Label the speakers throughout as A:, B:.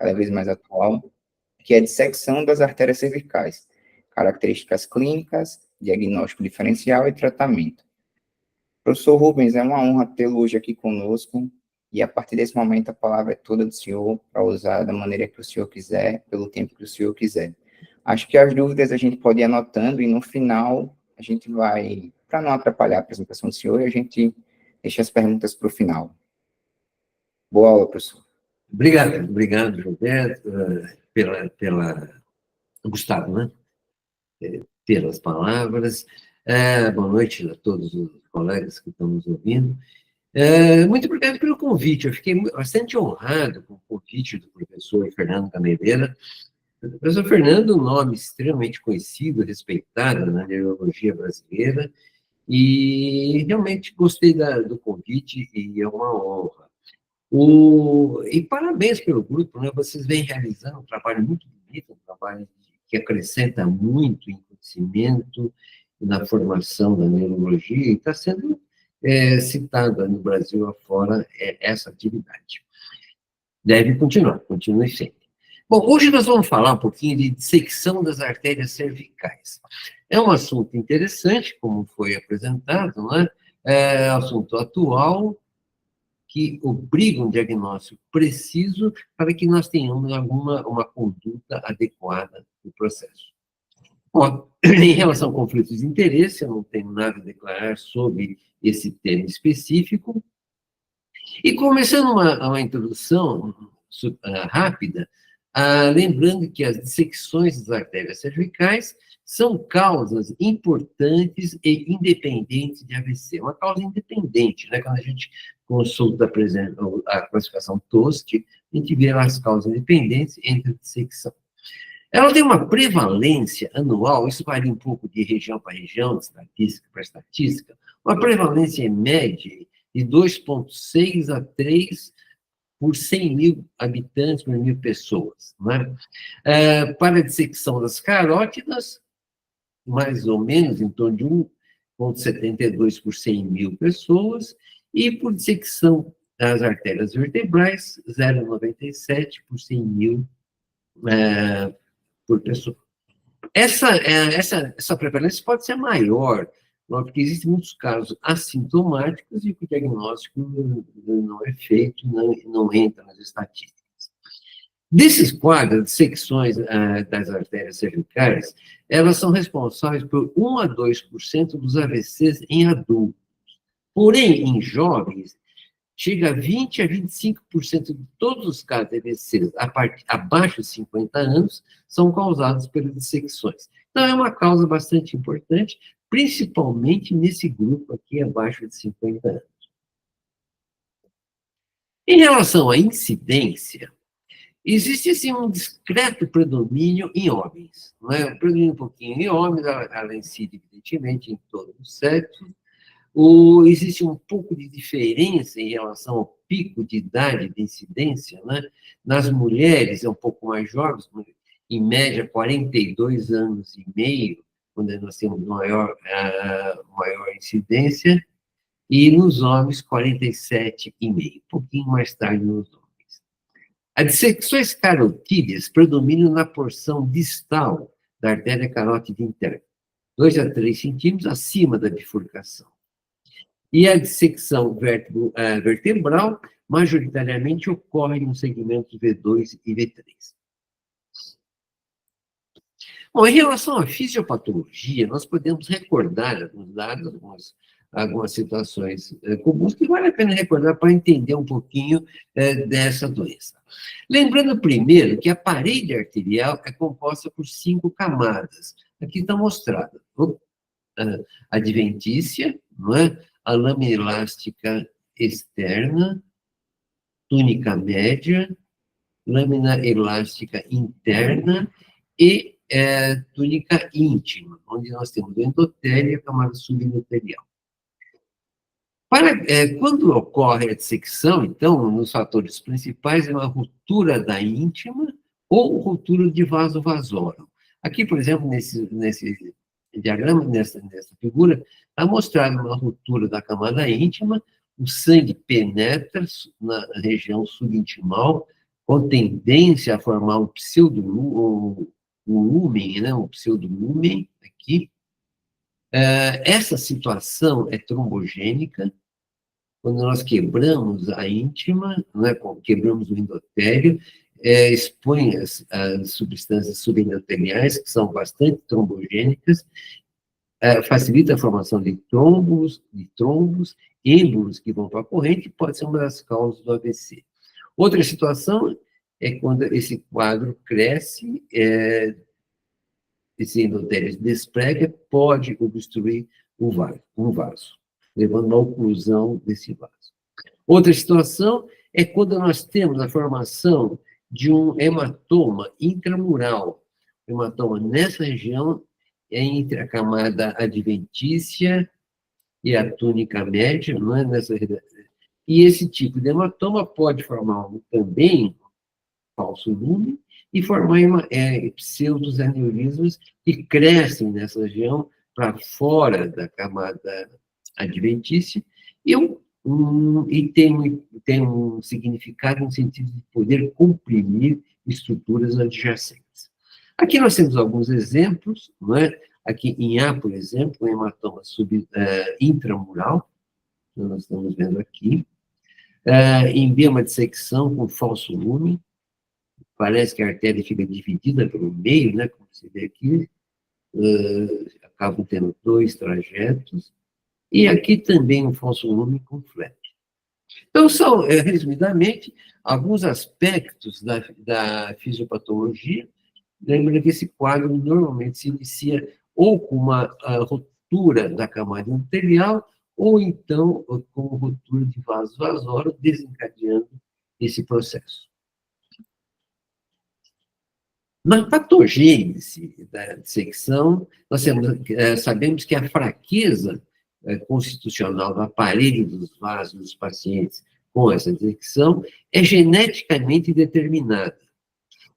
A: cada vez mais atual, que é a dissecção das artérias cervicais, características clínicas, diagnóstico diferencial e tratamento. Professor Rubens, é uma honra tê-lo hoje aqui conosco, e a partir desse momento a palavra é toda do senhor, para usar da maneira que o senhor quiser, pelo tempo que o senhor quiser. Acho que as dúvidas a gente pode ir anotando, e no final a gente vai, para não atrapalhar a apresentação do senhor, a gente deixa as perguntas para o final. Boa aula, professor.
B: Obrigado, Gilberto, Gustavo, né? Pelas palavras. Boa noite a todos os colegas que estão nos ouvindo. Muito obrigado pelo convite. Eu fiquei bastante honrado com o convite do professor Fernando Gameleira. O professor Fernando é um nome extremamente conhecido, respeitado na neurologia brasileira, e realmente gostei do convite, e é uma honra. E parabéns pelo grupo, né? Vocês vêm realizando um trabalho muito bonito, um trabalho que acrescenta muito em conhecimento, na formação da neurologia, e está sendo citada no Brasil afora essa atividade. Deve continuar, continue sempre. Bom, hoje nós vamos falar um pouquinho de dissecção das artérias cervicais. É um assunto interessante, como foi apresentado, né? É um assunto atual, que obriga um diagnóstico preciso para que nós tenhamos uma conduta adequada no processo. Bom, em relação a conflitos de interesse, eu não tenho nada a declarar sobre esse tema específico. E começando uma introdução rápida, lembrando que as dissecções das artérias cervicais são causas importantes e independentes de AVC. Uma causa independente, né? Quando a gente consulta, por exemplo, a classificação TOST, a gente vê as causas independentes entre a dissecção. Ela tem uma prevalência anual, isso varia um pouco de região para região, de estatística para estatística, uma prevalência média de 2,6 a 3 por 100 mil habitantes, por 1.000 pessoas. Né? Para a dissecção das carótidas, mais ou menos em torno de 1,72 por 100 mil pessoas, e por dissecção das artérias vertebrais, 0,97 por 100 mil por pessoa. Essa prevalência pode ser maior, porque existem muitos casos assintomáticos e que o diagnóstico não é feito, não entra nas estatísticas. Desses quadros, dissecções das artérias cervicais, elas são responsáveis por 1 a 2% dos AVCs em adultos. Porém, em jovens, chega a 20 a 25% de todos os casos de AVCs abaixo de 50 anos são causados pelas dissecções. Então, é uma causa bastante importante, principalmente nesse grupo aqui abaixo de 50 anos. Em relação à incidência, existe, sim, um discreto predomínio em homens. Não é? Predomínio um pouquinho em homens, ela incide, evidentemente, em todo o sexo. Existe um pouco de diferença em relação ao pico de idade de incidência, né? Nas mulheres, é um pouco mais jovens, em média 42 anos e meio, quando nós temos maior incidência, e nos homens 47,5, um pouquinho mais tarde nos homens. As dissecções carotídeas predominam na porção distal da artéria carótida interna, 2 a 3 centímetros acima da bifurcação. E a dissecção vertebral, majoritariamente, ocorre nos segmentos V2 e V3. Bom, em relação à fisiopatologia, nós podemos recordar alguns dados, algumas situações comuns que vale a pena recordar para entender um pouquinho dessa doença. Lembrando primeiro que a parede arterial é composta por 5 camadas. Aqui está mostrada a adventícia, não é? A lâmina elástica externa, túnica média, lâmina elástica interna e túnica íntima, onde nós temos o endotélio e a camada subendoterial. Quando ocorre a dissecção, então, um dos fatores principais é uma ruptura da íntima ou ruptura de vaso vasórum. Aqui, por exemplo, nesse diagrama, nessa figura, está mostrada uma ruptura da camada íntima, o sangue penetra na região subintimal, com tendência a formar um pseudolumen, né, um pseudolumen aqui. Essa situação é trombogênica, quando nós quebramos a íntima, né, quebramos o endotélio, expõe as substâncias subendoteliais, que são bastante trombogênicas, facilita a formação de trombos, êmbolos que vão para a corrente, e pode ser uma das causas do AVC. Outra situação é quando esse quadro cresce, esse endotélio se desprega, pode obstruir um vaso, levando a uma oclusão desse vaso. Outra situação é quando nós temos a formação de um hematoma intramural. O hematoma nessa região entre a camada adventícia e a túnica média, não é nessa. E esse tipo de hematoma pode formar também falso lume e formar pseudoaneurismas que crescem nessa região para fora da camada adventícia e tem um significado no sentido de poder comprimir estruturas adjacentes. Aqui nós temos alguns exemplos, não é? Aqui em A, por exemplo, um hematoma intramural, que nós estamos vendo aqui. Em B, uma dissecção com falso lume. Parece que a artéria fica dividida pelo meio, né, como você vê aqui. Acabam tendo 2 trajetos. E aqui também um falso lume com flap. Então, são, resumidamente, alguns aspectos da fisiopatologia. Lembra que esse quadro normalmente se inicia ou com uma ruptura da camada endotelial, ou então com ruptura de vaso vasório, desencadeando esse processo. Na patogênese da dissecção, nós sabemos que a fraqueza constitucional do aparelho dos vasos dos pacientes com essa dissecção é geneticamente determinada,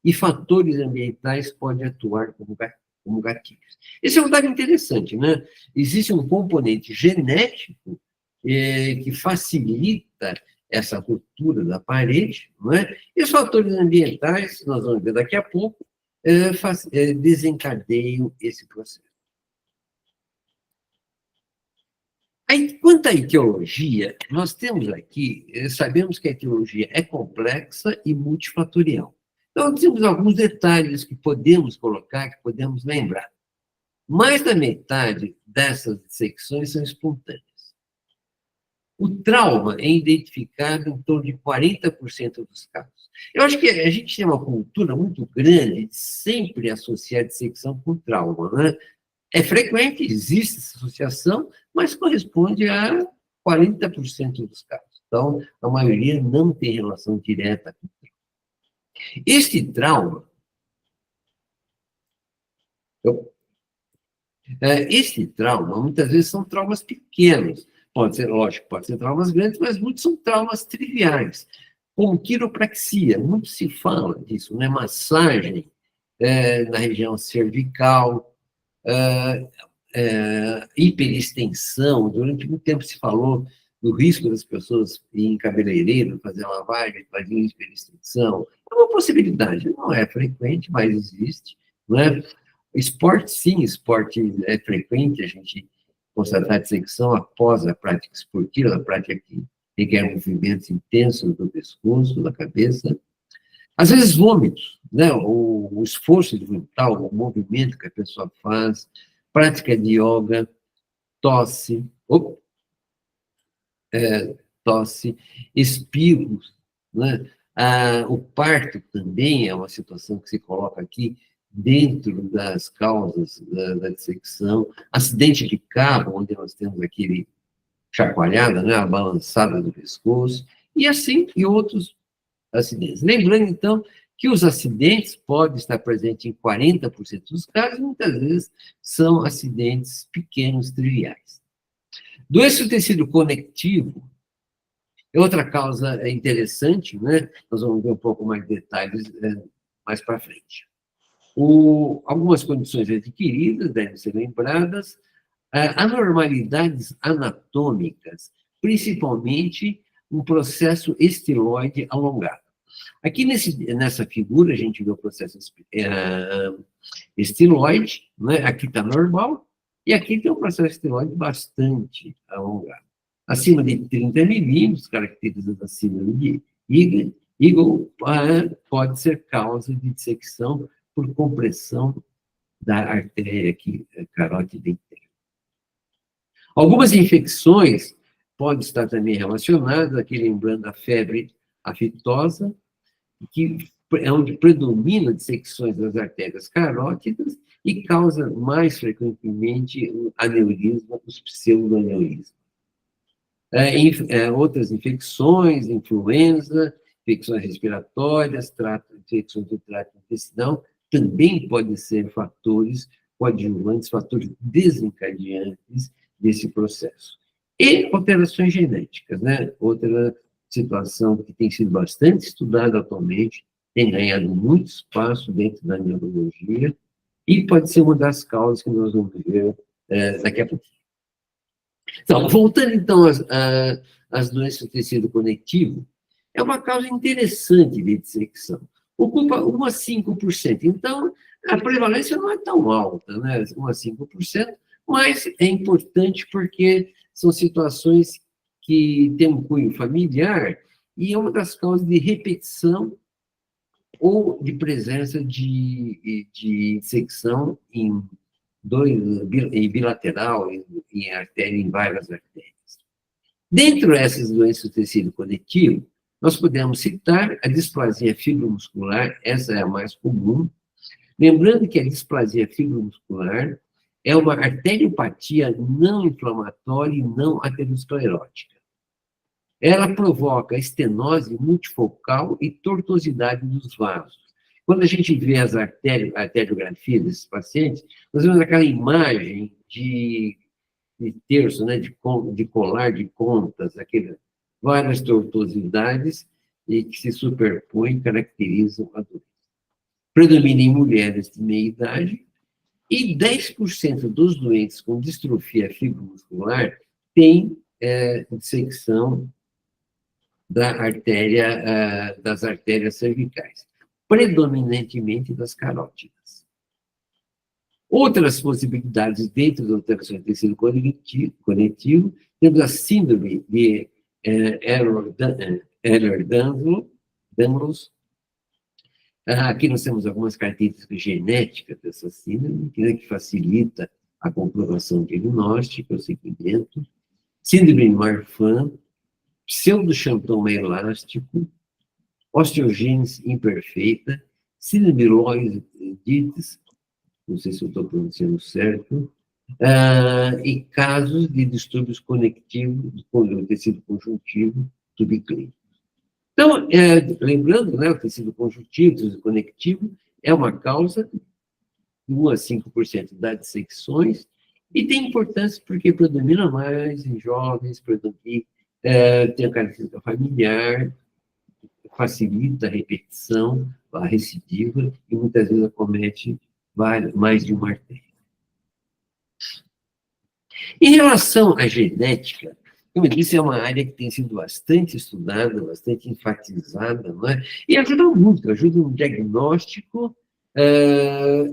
B: e fatores ambientais podem atuar como gatilhos. Esse é um dado interessante, né? Existe um componente genético que facilita essa ruptura da parede, não é? E os fatores ambientais, nós vamos ver daqui a pouco, desencadeiam esse processo. Aí, quanto à etiologia, nós temos aqui, sabemos que a etiologia é complexa e multifatorial. Então, temos alguns detalhes que podemos colocar, que podemos lembrar. Mais da metade dessas dissecções são espontâneas. O trauma é identificado em torno de 40% dos casos. Eu acho que a gente tem uma cultura muito grande de sempre associar dissecção com trauma, né? É frequente, existe essa associação, mas corresponde a 40% dos casos. Então, a maioria não tem relação direta com o trauma. Este trauma, muitas vezes, são traumas pequenos. Pode ser, lógico, pode ser traumas grandes, mas muitos são traumas triviais. Como quiropraxia, muito se fala disso, né? Massagem na região cervical, hiperextensão. Durante muito tempo se falou do risco das pessoas irem em cabeleireiro, fazer lavagem, fazer hiperextensão. É uma possibilidade, não é frequente, mas existe, não é? Esporte, sim, esporte é frequente, a gente constatar dissecção após a prática esportiva, a prática que requer movimentos intensos do pescoço, da cabeça. Às vezes, vômitos, né? O esforço de vomitar, o movimento que a pessoa faz, prática de yoga, tosse, espirros, né? O parto também é uma situação que se coloca aqui dentro das causas da dissecção. Acidente de carro, onde nós temos aquele chacoalhada, né? A balançada do pescoço, e assim, e outros acidentes. Lembrando, então, que os acidentes podem estar presentes em 40% dos casos, muitas vezes são acidentes pequenos, triviais. Doença do tecido conectivo é outra causa interessante, né? Nós vamos ver um pouco mais de detalhes mais para frente. Algumas condições adquiridas devem ser lembradas, anormalidades anatômicas, principalmente um processo estiloide alongado. Aqui nessa figura, a gente vê o processo estiloide, né? Aqui está normal, e aqui tem um processo estiloide bastante alongado. Acima de 30 milímetros, caracterizando a síndrome de Eagle, pode ser causa de dissecção por compressão da artéria aqui, carótida interna. Algumas infecções podem estar também relacionadas, aqui lembrando a febre aftosa, que é onde predomina dissecções das artérias carótidas e causa mais frequentemente o aneurisma, os pseudoaneurismas. Outras infecções, influenza, infecções respiratórias, infecções do trato intestinal, também podem ser fatores coadjuvantes, fatores desencadeantes desse processo. E alterações genéticas, né? Outra situação que tem sido bastante estudada atualmente, tem ganhado muito espaço dentro da neurologia, e pode ser uma das causas que nós vamos ver daqui a pouco. Então, voltando então às doenças do tecido conectivo, é uma causa interessante de dissecção. Ocupa 1 a 5%. Então, a prevalência não é tão alta, né? 1 a 5%, mas é importante porque são situações que têm um cunho familiar e é uma das causas de repetição ou de presença de dissecção em bilateral, em artéria, em várias artérias. Dentro dessas doenças do tecido conectivo, nós podemos citar a displasia fibromuscular, essa é a mais comum. Lembrando que a displasia fibromuscular é uma arteriopatia não inflamatória e não aterosclerótica. Ela provoca estenose multifocal e tortuosidade dos vasos. Quando a gente vê as arteriografias desses pacientes, nós vemos aquela imagem de terço, né, de colar de contas, várias tortuosidades e que se superpõem e caracterizam a doença. Predomina em mulheres de meia idade e 10% dos doentes com distrofia fibromuscular têm dissecção das artérias cervicais, predominantemente das carótidas. Outras possibilidades dentro da alteração do tecido conectivo, temos a síndrome de Ehlers-Danlos. Aqui nós temos algumas características genéticas dessa síndrome, que facilita a comprovação diagnóstica, o seguimento. Síndrome de Marfan, pseudo-xantoma elástico, osteogênese imperfeita, síndrome de Lois-Dietz, não sei se eu estou pronunciando certo, e casos de distúrbios conectivos do tecido conjuntivo subclínico. Então, lembrando, né, o tecido conjuntivo, conectivo, é uma causa de 1 a 5% das dissecções, e tem importância porque predomina mais em jovens, tem a característica familiar, facilita a repetição, a recidiva, e muitas vezes acomete mais de uma artéria. Em relação à genética, como eu disse, é uma área que tem sido bastante estudada, bastante enfatizada, não é? E ajuda muito, ajuda no diagnóstico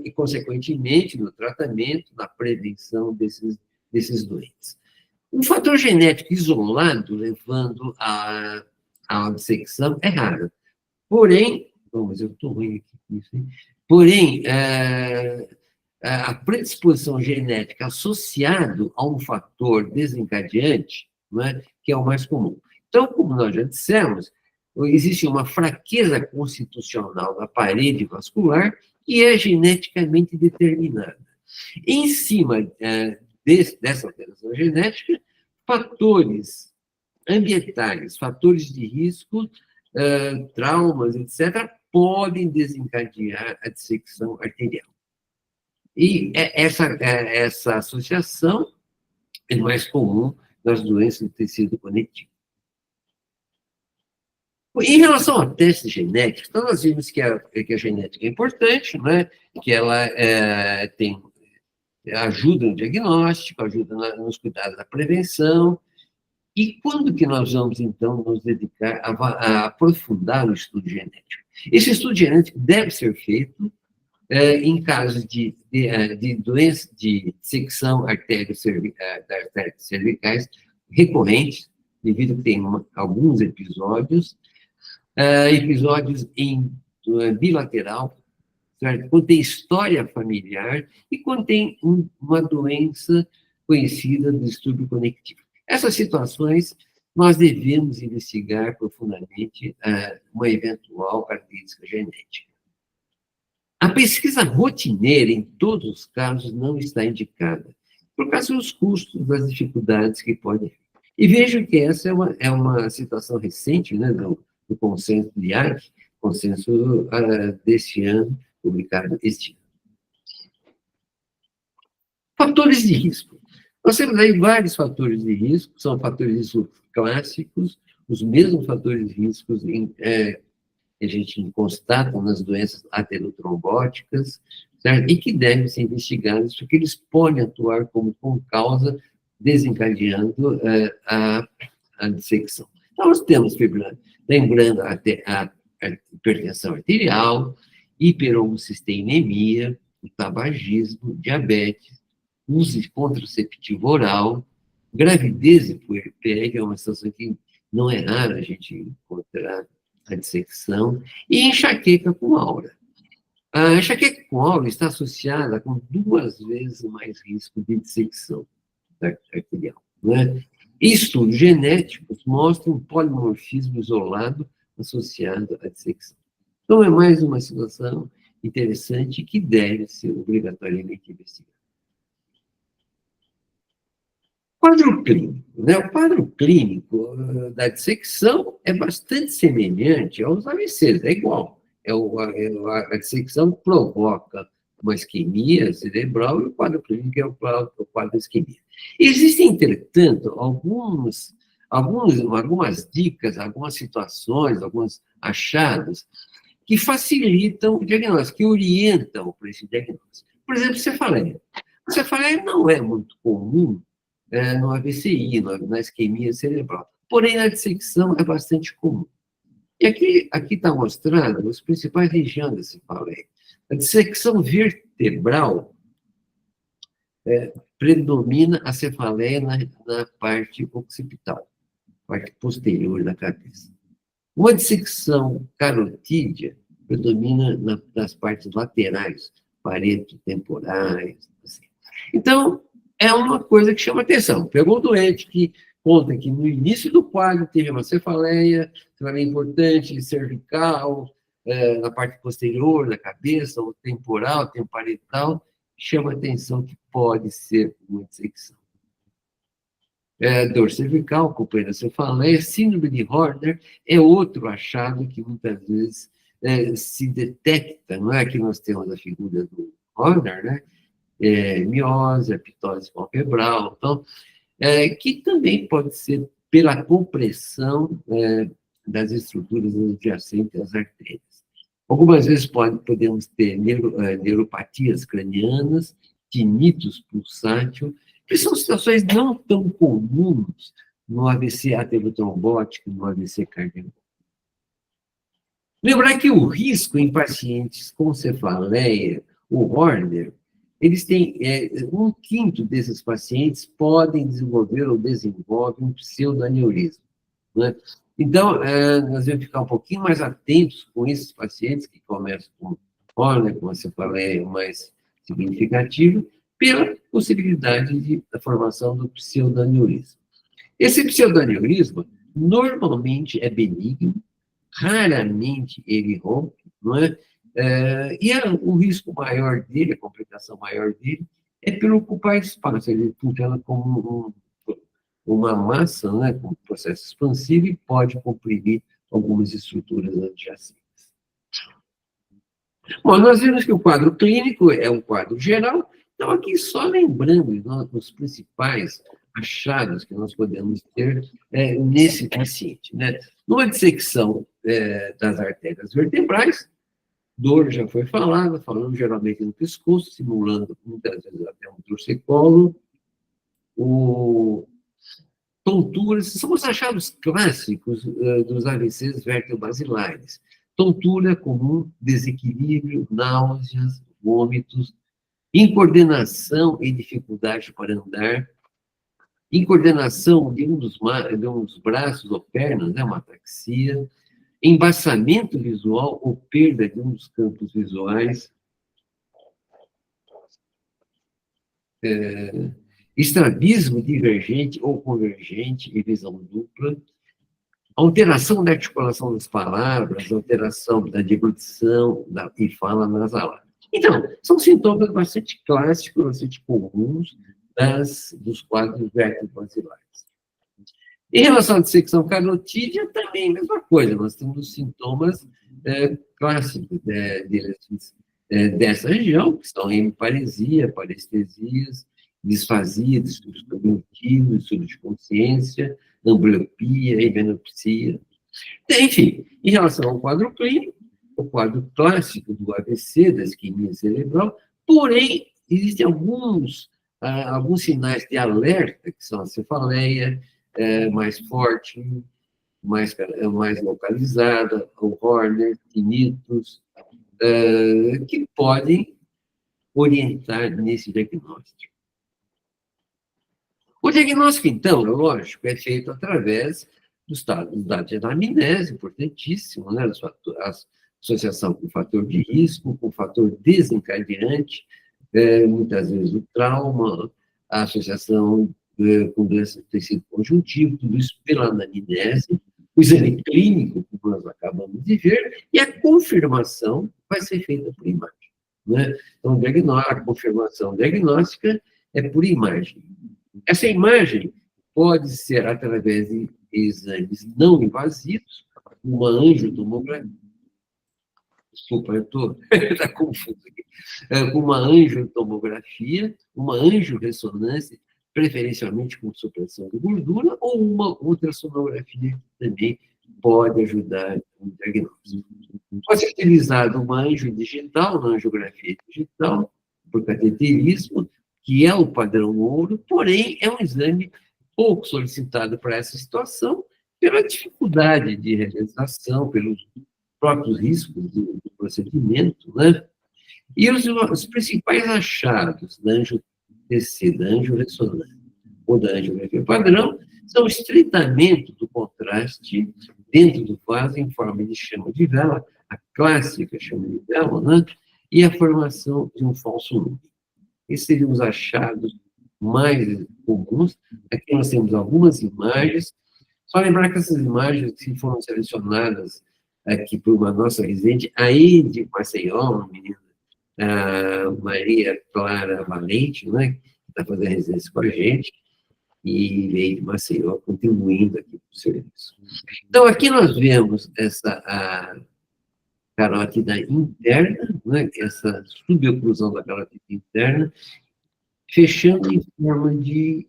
B: e, consequentemente, no tratamento, na prevenção desses doentes. Um fator genético isolado, levando à dissecção, é raro. Porém, mas eu estou ruim aqui com isso, hein? Porém, a predisposição genética associada a um fator desencadeante, não é? Que é o mais comum. Então, como nós já dissemos, existe uma fraqueza constitucional da parede vascular que é geneticamente determinada. Em cima dessa alteração genética, fatores ambientais, fatores de risco, traumas, etc., podem desencadear a dissecção arterial. E essa associação é mais comum nas doenças do tecido conectivo. Em relação ao teste genético, então nós vimos que a genética é importante, né? Que ela ajuda no diagnóstico, ajuda nos cuidados da prevenção, E quando que nós vamos, então, nos dedicar a aprofundar o estudo genético? Esse estudo genético deve ser feito em casos de doença de dissecção das artérias cervicais recorrentes, devido a que tem alguns episódios, episódios em bilateral, certo? Quando tem história familiar e quando tem uma doença conhecida do distúrbio conectivo. Essas situações, nós devemos investigar profundamente uma eventual característica genética. A pesquisa rotineira, em todos os casos, não está indicada, por causa dos custos, das dificuldades que podem vir. E vejo que essa é uma situação recente, né, do consenso de ARC, consenso deste ano, publicado este ano. Fatores de risco. Nós temos aí vários fatores de risco, são fatores de risco clássicos, os mesmos fatores de risco que a gente constata nas doenças aterotrombóticas, certo? E que devem ser investigados, porque eles podem atuar como causa, desencadeando a dissecção. Então, nós temos, lembrando, a hipertensão arterial, hiperhomocisteinemia, o tabagismo, diabetes, uso de contraceptivo oral, gravidez e puerpério, é uma situação que não é rara a gente encontrar a dissecção, e enxaqueca com aura. A enxaqueca com aura está associada com 2 vezes mais risco de dissecção arterial. Né? Estudos genéticos mostram um polimorfismo isolado associado à dissecção. Então, é mais uma situação interessante que deve ser obrigatoriamente investigada. Quadro clínico. Né? O quadro clínico da dissecção é bastante semelhante aos AVCs, é igual. A dissecção provoca uma isquemia cerebral e o quadro clínico é o quadro de isquemia. Existem, entretanto, algumas dicas, algumas situações, alguns achados que facilitam o diagnóstico, que orientam para esse diagnóstico. Por exemplo, cefaleia. A cefaleia não é muito comum no AVCI, na isquemia cerebral. Porém, a dissecção é bastante comum. E aqui está mostrado as principais regiões da cefaleia. A dissecção vertebral predomina a cefaleia na parte occipital, parte posterior da cabeça. Uma dissecção carotídea predomina nas partes laterais, paredes temporais. Assim. Então, é uma coisa que chama atenção. Pegou o doente que conta que no início do quadro teve uma cefaleia importante, cervical, na parte posterior da cabeça, ou temporal, temparietal, chama atenção que pode ser uma dissecção. Dor cervical, acompanhando a cefaleia, síndrome de Horner é outro achado que muitas vezes se detecta, não é que nós temos a figura do Horner, né? Miose, pitose palpebral, então, que também pode ser pela compressão das estruturas adjacentes às artérias. Algumas vezes podemos ter neuropatias cranianas, tinnitus pulsátil, que são situações não tão comuns no AVC aterotrombótico, no AVC cardíaco. Lembrar que o risco em pacientes com cefaleia ou Horner, eles têm 1/5 desses pacientes podem desenvolver ou desenvolvem um pseudoaneurisma. Né? Então, nós devemos ficar um pouquinho mais atentos com esses pacientes que começam com Horner, com a cefaleia mais significativa, pela possibilidade da formação do pseudoaneurisma. Esse pseudoaneurisma normalmente é benigno, raramente ele rompe, não é? O risco maior dele, a complicação maior dele, é pelo ocupar espaço. Ele funciona como uma massa, né, com processo expansivo e pode comprimir algumas estruturas adjacentes. Bom, nós vimos que o quadro clínico é um quadro geral, então aqui só lembrando os principais achados que nós podemos ter nesse paciente. Né? Numa dissecção das artérias vertebrais, dor já foi falando geralmente no pescoço, simulando muitas vezes até um torcicolo, tonturas, são os achados clássicos dos AVCs vertebrovasculares. Tontura comum, desequilíbrio, náuseas, vômitos, incoordenação e dificuldade para andar, incoordenação de um dos braços ou pernas, né, uma ataxia, embaçamento visual ou perda de um dos campos visuais, estrabismo divergente ou convergente e visão dupla, alteração da articulação das palavras, alteração da deglutição e fala nasalada. Então, são sintomas bastante clássicos, bastante comuns dos quadros vertebrovasculares. Em relação à dissecção carotídea, também a mesma coisa, nós temos os sintomas clássicos dessa região, que são hemiparesia, parestesias, disfasia, distúrbios cognitivos, distúrbio de consciência, ambliopia, evenopsia. Enfim, em relação ao quadro clínico, o quadro clássico do AVC, da isquemia cerebral, porém, existem alguns sinais de alerta, que são a cefaleia mais forte, mais localizada, o Horner, tinnitus, que podem orientar nesse diagnóstico. O diagnóstico, então, lógico, é feito através dos dados de anamnese, importantíssimo, né? A associação com o fator de risco, com o fator desencadeante, muitas vezes o trauma, a associação com doença do tecido conjuntivo, tudo isso pela anamnese, o exame clínico, como nós acabamos de ver, e a confirmação vai ser feita por imagem, né? Então, a confirmação diagnóstica é por imagem. Essa imagem pode ser através de exames não invasivos, uma angiotomografia. Desculpa, eu estou confuso aqui. Uma angiotomografia, uma angiorressonância, preferencialmente com supressão de gordura, ou uma ultrassonografia que também pode ajudar no diagnóstico. Pode ser utilizado uma angiodigital, uma angiografia digital, por cateterismo, que é o padrão ouro, porém é um exame pouco solicitado para essa situação, pela dificuldade de realização, pelos próprios riscos do procedimento, né? E os principais achados da angio-TC, da angiorressonância ou da angiografia padrão, são o estreitamento do contraste dentro do vaso em forma de chama de vela, a clássica chama de vela, né? E a formação de um falso núcleo. Esses seriam os achados mais comuns. Aqui nós temos algumas imagens. Só lembrar que essas imagens que foram selecionadas aqui por uma nossa residente, aí de Maceió, uma menina, a Maria Clara Valente, né, que está fazendo residência com a gente, e veio de Maceió, contribuindo aqui para o serviço. Então, aqui nós vemos a carótida interna, né, essa suboclusão da carótida interna, fechando em forma de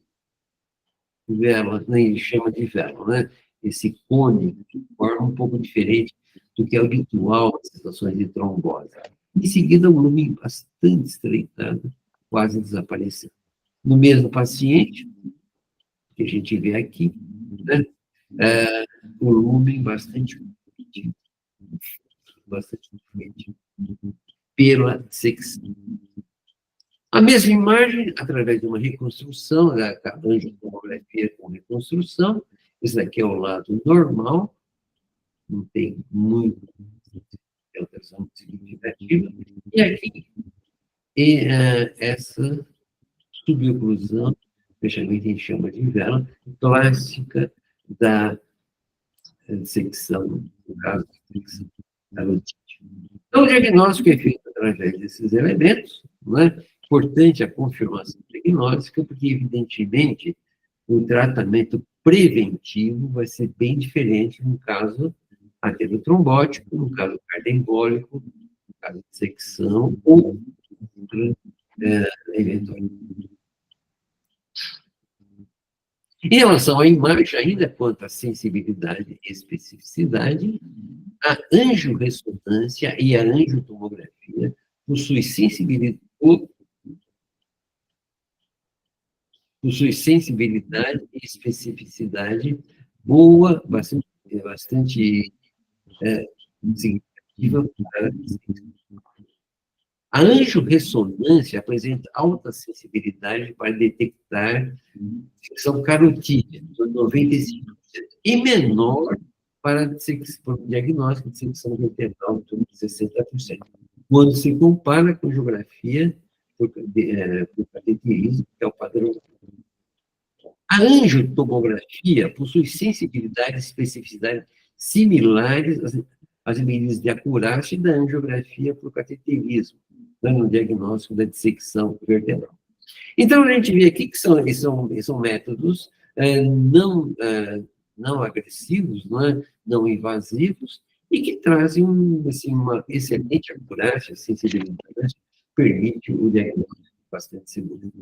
B: vela, né, chama de vela, né? Esse cone de forma um pouco diferente do que é habitual nas situações de trombose. Em seguida, o volume bastante estreitado, quase desaparecendo. No mesmo paciente, que a gente vê aqui, né? O volume bastante pela secção. A mesma imagem, através de uma reconstrução, da angiotomografia com reconstrução, esse daqui é o lado normal, não tem muito alteração significativa, e aqui, essa suboclusão, fechamento em chama de vela, clássica da secção, no caso, secção carotídea. Então, o diagnóstico é feito através desses elementos, não é? Importante a confirmação diagnóstica, porque, evidentemente, o tratamento preventivo vai ser bem diferente no caso arteriotrombótico, no caso cardioembólico, no caso de secção ou eventualmente. Em relação à imagem, ainda quanto à sensibilidade e especificidade, a angiorressonância e a angiotomografia possuem sensibilidade. possui sensibilidade e especificidade boa, bastante significativa para a A angiorressonância apresenta alta sensibilidade para detectar secção carotídea, 95%, e menor para o diagnóstico de secção vertebral, 60%, quando se compara com geografia por cateterismo, que é o padrão. A angiotomografia possui sensibilidade e especificidade similares às medidas de acurácia da angiografia por cateterismo, no diagnóstico da dissecção vertebral. Então, a gente vê aqui que são métodos não agressivos, não invasivos, e que trazem assim, uma excelente acurácia, sensibilidade, permite o diagnóstico bastante seguro.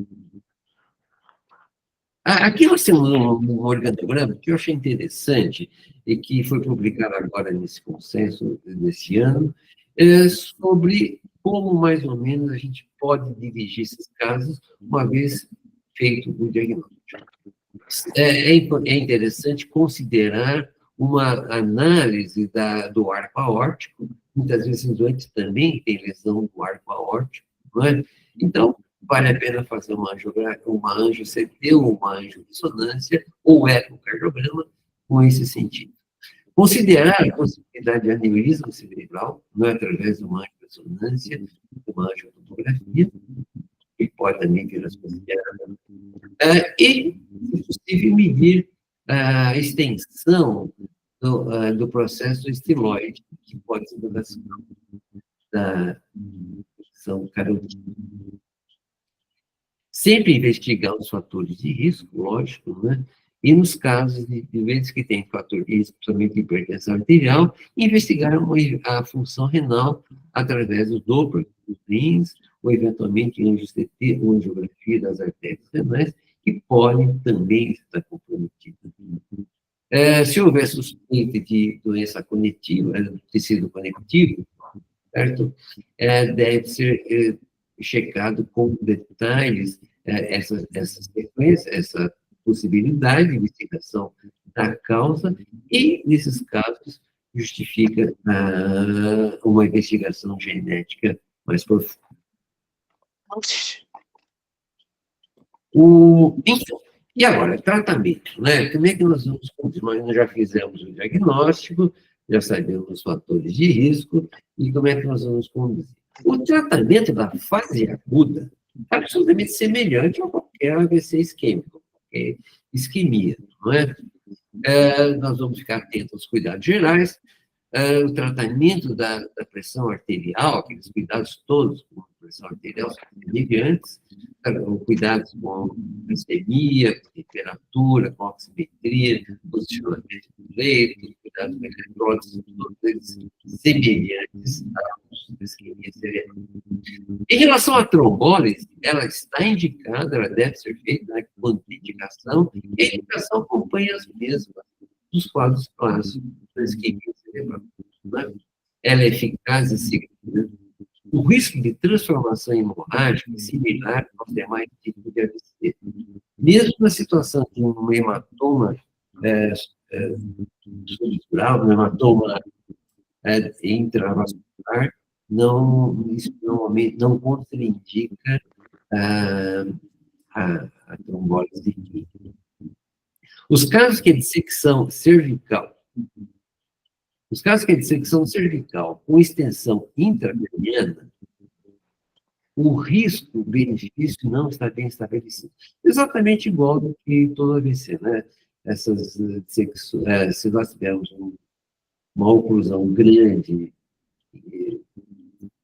B: Aqui nós temos um organograma que eu achei interessante e que foi publicado agora nesse consenso desse ano, sobre como, mais ou menos, a gente pode dirigir esses casos uma vez feito o diagnóstico. É interessante considerar uma análise do arco aórtico, muitas vezes os doentes também têm lesão do arco aórtico, não é? Então, vale a pena fazer uma angio-CT ou uma angio-ressonância ou ecocardiograma com esse sentido. Considerar a possibilidade de aneurisma cerebral, não é através de uma angio-ressonância, de uma angiotomografia, que pode também vir a ser considerada. E, se possível, medir a extensão do processo estiloide, que pode ser da secção carotídea. Sempre investigar os fatores de risco, lógico, né? E nos casos de doentes que têm fator de risco, principalmente hipertensão arterial, investigar a função renal através do Doppler dos rins, ou eventualmente angiografia ou angiografia das artérias renais, que podem também estar comprometidas. Se houver suspeita de doença conectiva, tecido conectivo, certo? Deve ser checado com detalhes essa sequência, essa possibilidade de investigação da causa, e, nesses casos, justifica uma investigação genética mais profunda. Então, e agora, tratamento, né? Como é que nós vamos conduzir? Nós já fizemos o diagnóstico, já sabemos os fatores de risco, e como é que nós vamos conduzir? O tratamento da fase aguda é absolutamente semelhante a qualquer AVC isquêmico, qualquer isquemia, não é? Nós vamos ficar atentos aos cuidados gerais, o tratamento da pressão arterial, aqueles cuidados todos com a pressão arterial são semelhantes, cuidados com glicemia, com temperatura, com oximetria, posicionamento do leito, cuidados com eletrólitos, todos eles semelhantes à isquemia cerebral. Em relação à trombólise, ela está indicada, ela deve ser feita com indicação, e a indicação acompanha as mesmas dos quadros clássicos da isquemia cerebral. Né? Ela é eficaz e segura. O risco de transformação hemorrágica é similar aos demais tipos de AVC. Mesmo na situação de um hematoma estrutural, um hematoma intravascular, isso normalmente não contraindica a trombólise química. Os casos que é dissecção cervical com extensão intracraniana, o risco-benefício não está bem estabelecido. Exatamente igual do que todo AVC, né? Essas dissecções, se nós tivermos uma oclusão grande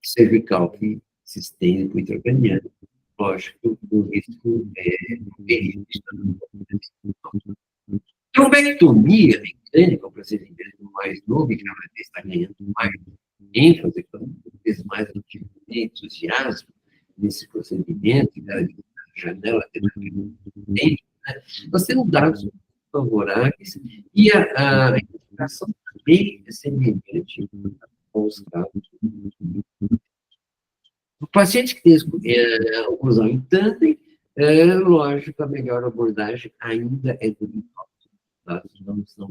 B: cervical que se estende para o intracraniano, lógico, o risco benefício. Trombectomia mecânica, o procedimento mais novo, que cada vez está ganhando mais ênfase, cada vez mais entusiasmo nesse procedimento, cada vez a janela terapêutica tem, né? Nós temos dados favoráveis e a indicação também é semelhante com os casos. O paciente que tem oclusão em tandem Lógico, a melhor abordagem ainda é do dados não são.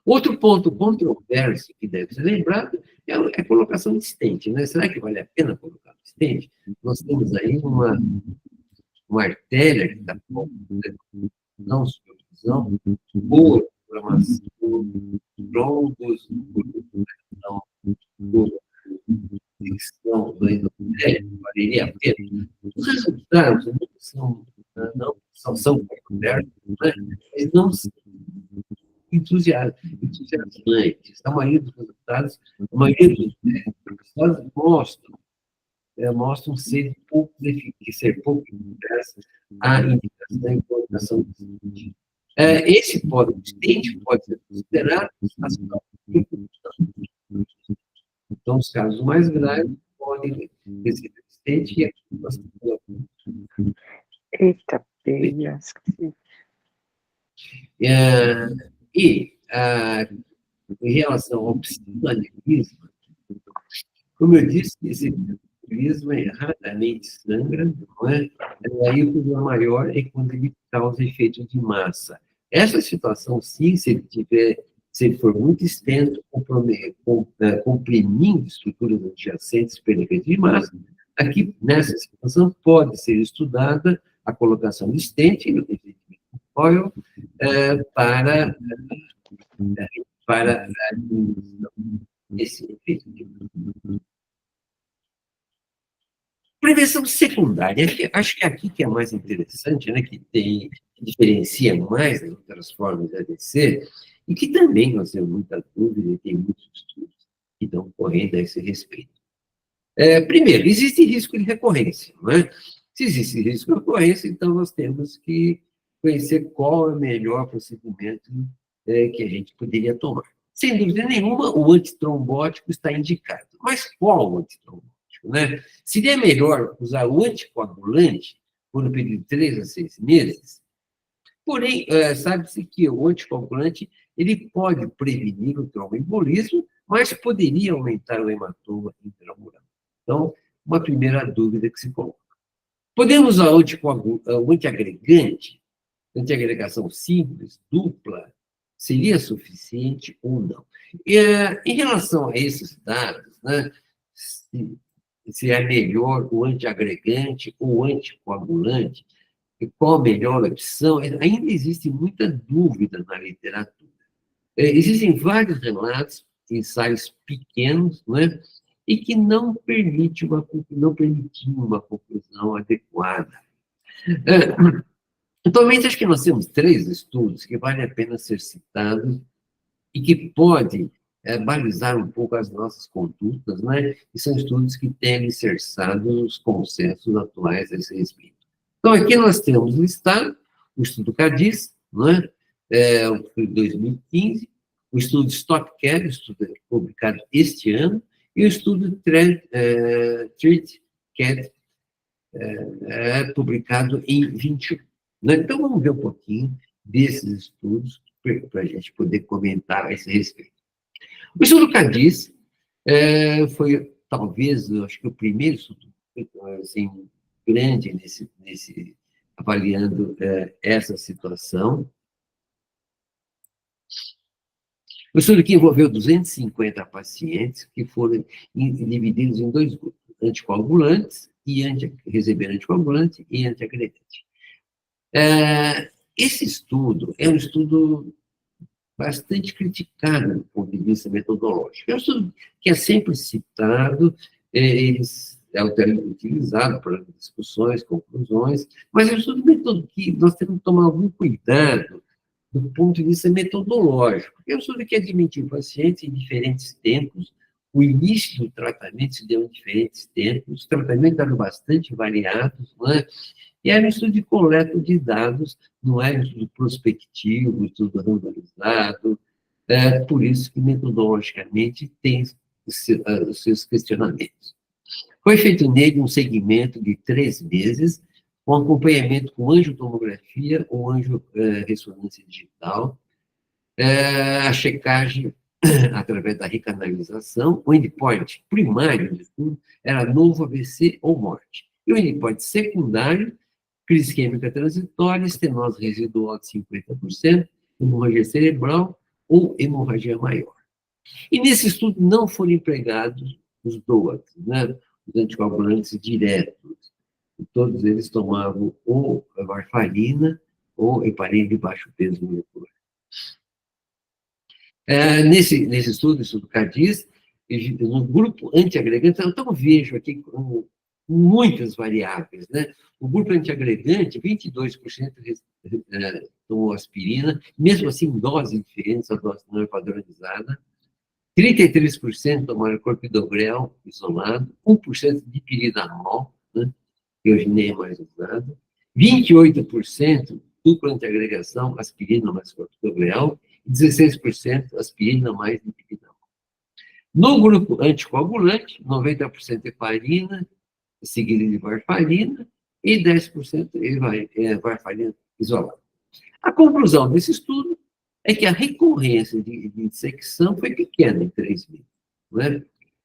B: Outro ponto controverso que deve ser lembrado é a colocação de stent, né? Será que vale a pena colocar stent? Nós temos aí uma artéria que está com não supervisão, por inflamação, trombos, por infecção do endotélio, valeria a pena. Os resultados não são controversos, né? Eles não são entusiasmantes. A maioria dos resultados, a maioria dos resultados mostram ser pouco eficazes a indicação da implantação do stent. Esse stent pode ser considerado então, os casos mais graves podem receber stent e
C: Eita, pega.
B: Em relação ao psicoaneurisma, como eu disse, esse psicoaneurisma raramente sangra, não é? Aí o problema maior é quando ele causa efeito de massa. Essa situação, sim, se ele for muito extenso, comprimindo estruturas adjacentes pelo efeito de massa, aqui, nessa situação, pode ser estudada a colocação de stent no coil para esse efeito de massa. Prevenção secundária, acho que aqui que é mais interessante, né, que diferencia mais das outras formas de AVC, e que também nós temos muita dúvida e tem muitos estudos que estão correndo a esse respeito. Primeiro, existe risco de recorrência, não é? Se existe risco de recorrência, então nós temos que conhecer qual é o melhor procedimento que a gente poderia tomar. Sem dúvida nenhuma, o antitrombótico está indicado. Mas qual o antitrombótico? Né? Seria melhor usar o anticoagulante por um período de 3 a 6 meses, porém, sabe-se que o anticoagulante ele pode prevenir o tromboembolismo, mas poderia aumentar o hematoma intramural. Então, uma primeira dúvida que se coloca. Podemos usar o antiagregante, antiagregação simples, dupla, seria suficiente ou não? Em relação a esses dados, né, se é melhor o antiagregante ou o anticoagulante, e qual a melhor opção, ainda existe muita dúvida na literatura. Existem vários relatos, ensaios pequenos, né, e que não permitiam uma conclusão adequada. Atualmente, acho que nós temos 3 estudos que vale a pena ser citados e que podem balizar um pouco as nossas condutas, né? E são estudos que têm alicerçado os consensos atuais a esse respeito. Então, aqui nós temos listado o estudo CADIS, né? O de 2015, o estudo StopCare, o estudo publicado este ano, e o estudo TreatCare, publicado em 21. Né? Então, vamos ver um pouquinho desses estudos para a gente poder comentar a esse respeito. O estudo CADIS foi, talvez, eu acho que o primeiro estudo assim, grande avaliando essa situação. O estudo que envolveu 250 pacientes que foram divididos em 2 grupos, anticoagulantes e receber anticoagulante e antiagregante. Esse estudo é um estudo bastante criticado do ponto de vista metodológico. É um estudo que é sempre citado, é utilizado para discussões, conclusões, mas é um estudo que nós temos que tomar algum cuidado do ponto de vista metodológico. É um estudo que admitiu pacientes em diferentes tempos, o início do tratamento se deu em diferentes tempos, os tratamentos eram bastante variados, não é? E era um estudo de coleta de dados, não era um estudo prospectivo, um estudo randomizado, por isso que metodologicamente tem os seus questionamentos. Foi feito nele um segmento de 3 meses, com acompanhamento com angiotomografia ou ressonância digital, a checagem através da recanalização, o endpoint primário de tudo era novo AVC ou morte. E o endpoint secundário, crise isquêmica transitória, estenose residual de 50%, hemorragia cerebral ou hemorragia maior. E nesse estudo não foram empregados os DOACs, né? Os anticoagulantes diretos. Todos eles tomavam ou varfarina ou heparina de baixo peso molecular. Nesse estudo CARDIS, no grupo antiagregante, então vejo aqui muitas variáveis, né? O grupo antiagregante, 22% tomou aspirina, mesmo assim, doses diferentes, a dose não é padronizada. 33% tomaram clopidogrel isolado, 1% de piridamol, né, que hoje nem é mais usado, 28% dupla antiagregação, aspirina mais clopidogrel, e 16% aspirina mais piridamol. No grupo anticoagulante, 90% heparina, seguida de varfarina, e 10% varfarina isolada. A conclusão desse estudo é que a recorrência de dissecção foi pequena em 3 meses, não é?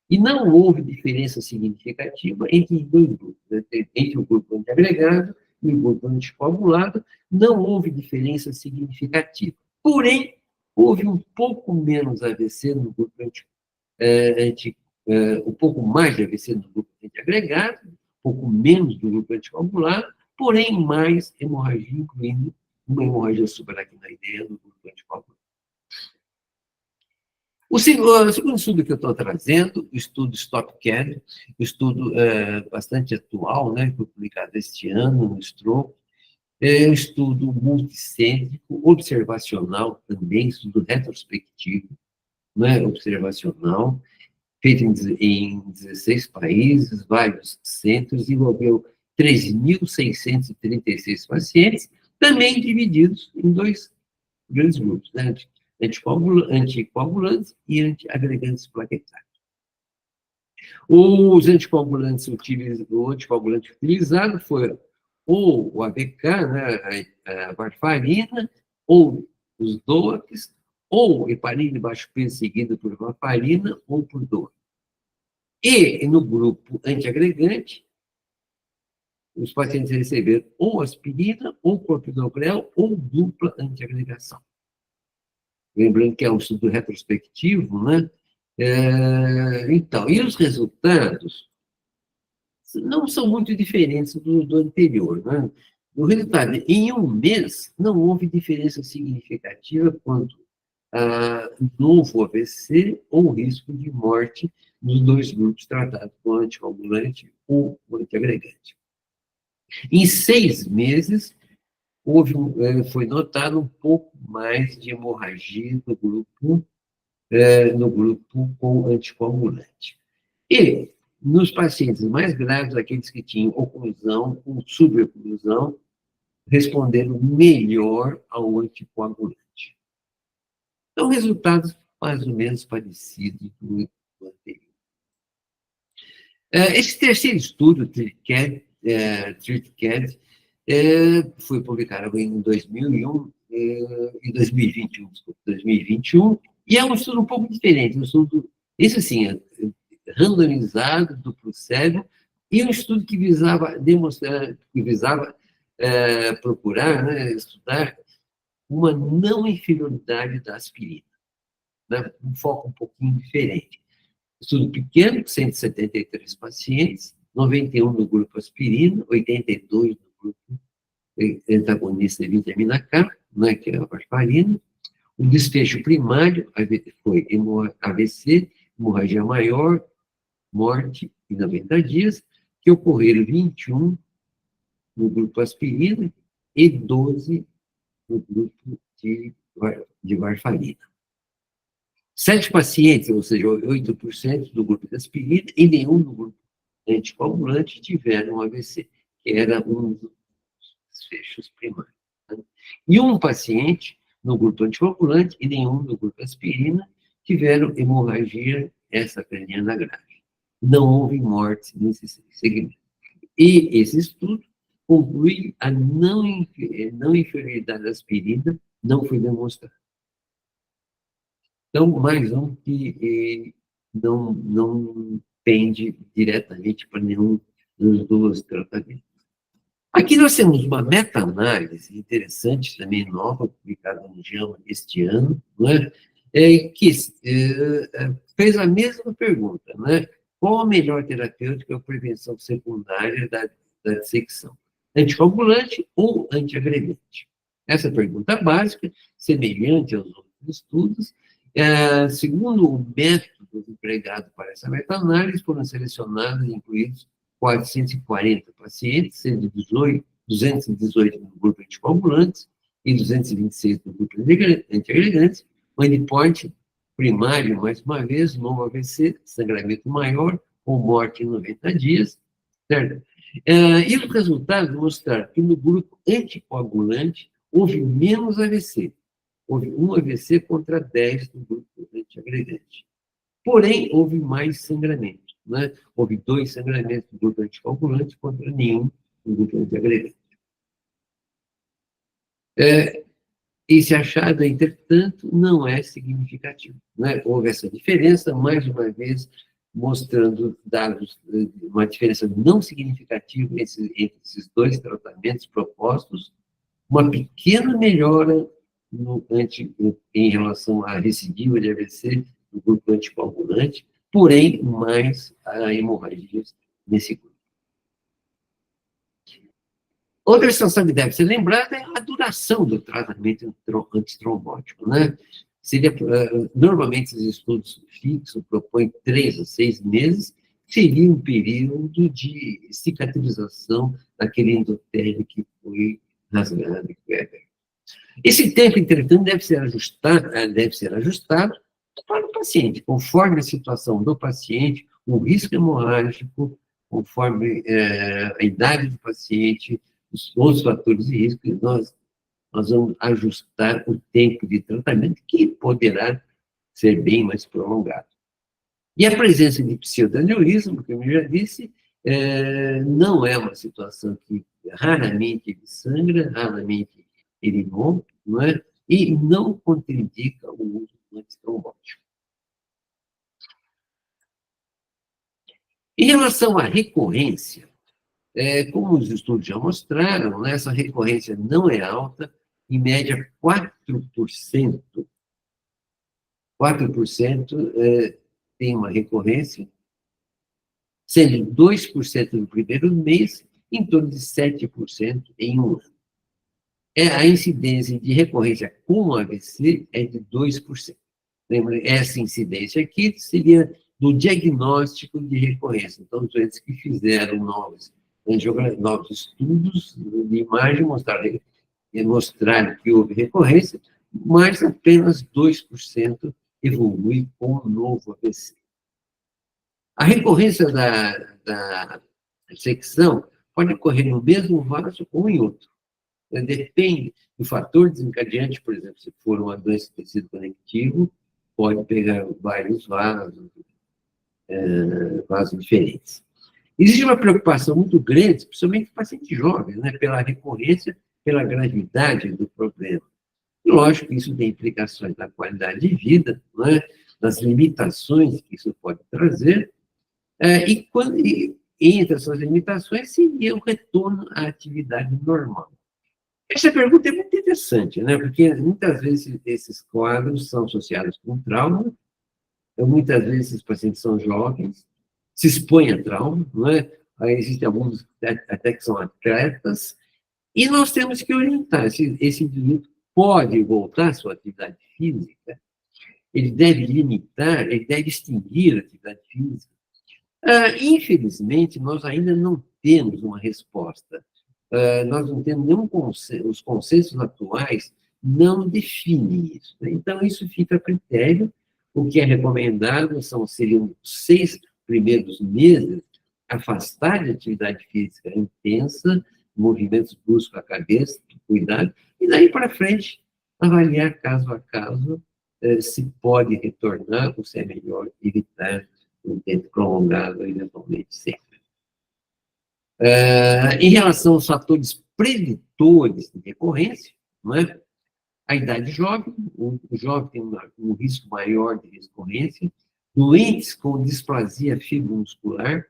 B: E não houve diferença significativa entre os dois grupos, né? Entre o grupo antiagregado e o grupo anticoagulado, não houve diferença significativa. Porém, houve um pouco menos AVC no grupo um pouco mais de AVC no grupo antiagregado, um pouco menos do grupo anticoagulado, porém mais hemorragia, incluindo uma hemorragia subaracnoideia no grupo anticoagulante. O segundo estudo que eu estou trazendo, o estudo STOP-CAD, um estudo bastante atual, né, foi publicado este ano no Stroke, é um estudo multicêntrico, observacional também, estudo retrospectivo, né, observacional, feito em 16 países, vários centros, envolveu 3.636 pacientes, também divididos em 2 grandes grupos, né? Anticoagulantes e antiagregantes plaquetários. O anticoagulante utilizado foi ou o AVK, né, a varfarina, ou os DOACs, ou heparina de baixo peso seguida por varfarina ou por DOAC. E no grupo antiagregante, os pacientes receberam ou aspirina, ou clopidogrel, ou dupla antiagregação. Lembrando que é um estudo retrospectivo, né? Então, e os resultados não são muito diferentes do anterior, né? O resultado, em um mês, não houve diferença significativa quanto a novo AVC ou risco de morte nos 2 grupos tratados com anticoagulante ou antiagregante. Em 6 meses, foi notado um pouco mais de hemorragia no grupo com anticoagulante. E, nos pacientes mais graves, aqueles que tinham oclusão ou suboclusão, responderam melhor ao anticoagulante. Então, resultados mais ou menos parecidos do anterior. Esse terceiro estudo, TRITCAD, foi publicado em 2001, em 2021, e é um estudo um pouco diferente, um estudo, esse assim, randomizado, duplo cego, e um estudo que visava demonstrar, procurar, né, estudar uma não inferioridade da aspirina, né, um foco um pouquinho diferente. Estudo pequeno, 173 pacientes, 91 no grupo aspirina, 82 no grupo antagonista de vitamina K, né, que é a varfarina. O desfecho primário foi AVC, hemorragia maior, morte em 90 dias, que ocorreram 21 no grupo aspirina e 12 no grupo de varfarina. 7 pacientes, ou seja, 8% do grupo de aspirina e nenhum do grupo anticoagulante tiveram AVC, que era um dos desfechos primários. E um paciente no grupo anticoagulante e nenhum no grupo aspirina tiveram hemorragia extracraniana grave. Não houve mortes nesse segmento. E esse estudo conclui a não inferioridade da aspirina não foi demonstrada. Então, mais que não pende diretamente para nenhum nos dois tratamentos. Aqui nós temos uma meta-análise interessante, também nova, publicada no JAMA este ano, não é? Que fez a mesma pergunta, né? Qual a melhor terapêutica para prevenção secundária da dissecção? Anticoagulante ou antiagregante? Essa pergunta básica, semelhante aos outros estudos, segundo o método empregado para essa meta-análise, foram selecionados e incluídos 440 pacientes, sendo 218 no grupo anticoagulantes e 226 no grupo antiagregantes, o endpoint primário, mais uma vez, novo AVC, sangramento maior ou morte em 90 dias, certo? E os resultados mostraram que no grupo anticoagulante houve menos AVC, houve um AVC contra 10 no grupo antiagregante. Porém, houve mais sangramento, né? Houve 2 sangramentos no grupo anticoagulante contra nenhum no grupo antiagregante. Esse achado, entretanto, não é significativo, né? Houve essa diferença, mais uma vez, mostrando dados, uma diferença não significativa entre esses 2 tratamentos propostos, uma pequena melhora em relação à recidiva de AVC no grupo anticoagulante, porém, mais hemorragias nesse grupo. Outra situação que deve ser lembrada é a duração do tratamento antitrombótico, né? Normalmente, esses estudos fixos propõem 3 a 6 meses, seria um período de cicatrização daquele endotélio que foi rasgado. Esse tempo, entretanto, deve ser ajustado para o paciente, conforme a situação do paciente, o risco hemorrágico, conforme a idade do paciente, os outros fatores de risco, e nós vamos ajustar o tempo de tratamento, que poderá ser bem mais prolongado. E a presença de pseudoaneurisma, como eu já disse, não é uma situação que raramente ele sangra, raramente ele rompe, não é? E não contraindica o uso do antitrombótico. Em relação à recorrência, como os estudos já mostraram, né, essa recorrência não é alta, em média 4%. 4% tem uma recorrência, sendo 2% no primeiro mês, em torno de 7% em um ano. A incidência de recorrência com AVC é de 2%. Lembra, essa incidência aqui seria do diagnóstico de recorrência. Então, os doentes que fizeram novos estudos de imagem mostraram que houve recorrência, mas apenas 2% evolui com o novo AVC. A recorrência da secção pode ocorrer no mesmo vaso ou em outro. Depende do fator desencadeante, por exemplo, se for uma doença de tecido conectivo, pode pegar vários vasos diferentes. Existe uma preocupação muito grande, principalmente em pacientes jovens, né, pela recorrência, pela gravidade do problema. E, lógico que isso tem implicações na qualidade de vida, né, nas limitações que isso pode trazer, e entre essas limitações seria o retorno à atividade normal. Essa pergunta é muito interessante, né, porque muitas vezes esses quadros são associados com trauma, muitas vezes esses pacientes são jovens, se expõem a trauma, não é? Aí existem alguns até que são atletas, e nós temos que orientar. Esse indivíduo pode voltar à sua atividade física, ele deve limitar, ele deve extinguir a atividade física. Infelizmente, nós ainda não temos uma resposta. Nós não temos nenhum consenso, os consensos atuais não definem isso. Né? Então, isso fica a critério. O que é recomendado seriam 6 primeiros meses afastar de atividade física intensa, movimentos bruscos com a cabeça, cuidado, e daí para frente, avaliar caso a caso se pode retornar ou se é melhor evitar um tempo prolongado, eventualmente sempre. Em relação aos fatores preditores de recorrência, não é? A idade jovem, o jovem tem um risco maior de recorrência, doentes com displasia fibromuscular,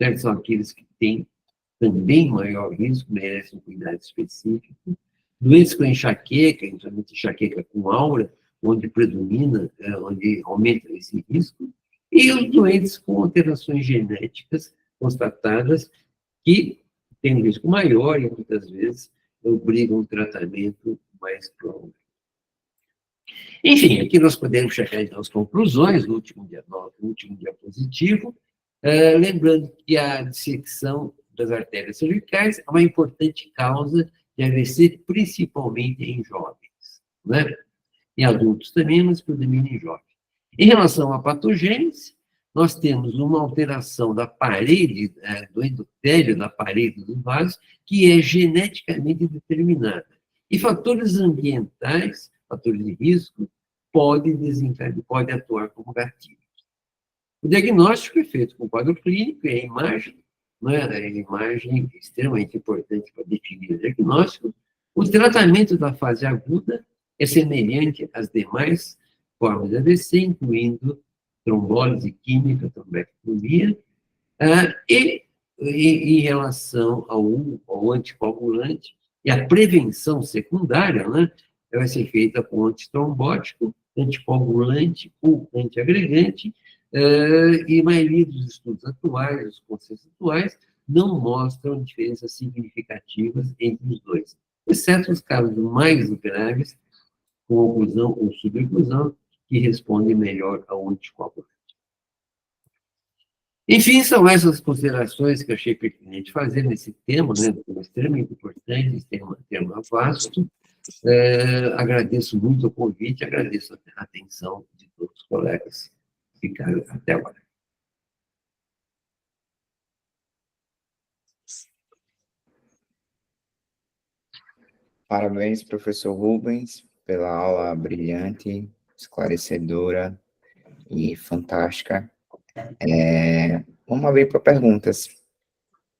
B: certo? São aqueles que têm também maior risco, merecem um cuidado específico. Doenças com enxaqueca, principalmente enxaqueca com aura, onde predomina, onde aumenta esse risco, e os doentes com alterações genéticas constatadas que têm um risco maior e muitas vezes obrigam um tratamento mais prolongado. Enfim, aqui nós podemos chegar às conclusões no último diapositivo, lembrando que a dissecção das artérias cervicais é uma importante causa de AVC, principalmente em jovens, né? Em adultos também, mas predomina em jovens. Em relação à patogênese, nós temos uma alteração da parede, do endotélio da parede dos vasos, que é geneticamente determinada. E fatores ambientais, fatores de risco, podem atuar como gatilho. O diagnóstico é feito com quadro clínico e a imagem, né, a imagem é extremamente importante para definir o diagnóstico. O tratamento da fase aguda é semelhante às demais formas de AVC, incluindo trombólise química, trombectomia, e em relação ao anticoagulante, e a prevenção secundária, né, vai ser feita com antitrombótico, anticoagulante ou antiagregante, e a maioria dos estudos atuais, os consensos atuais, não mostram diferenças significativas entre os dois, exceto os casos mais graves, com oclusão ou suboclusão, que respondem melhor ao anticoagulante. Enfim, são essas considerações que eu achei pertinente fazer nesse tema, né, um tema extremamente importante, esse tema vasto. Agradeço muito o convite, agradeço a atenção de todos os colegas que ficaram até agora.
A: Parabéns, professor Rubens, pela aula brilhante, esclarecedora e fantástica. Vamos abrir para perguntas.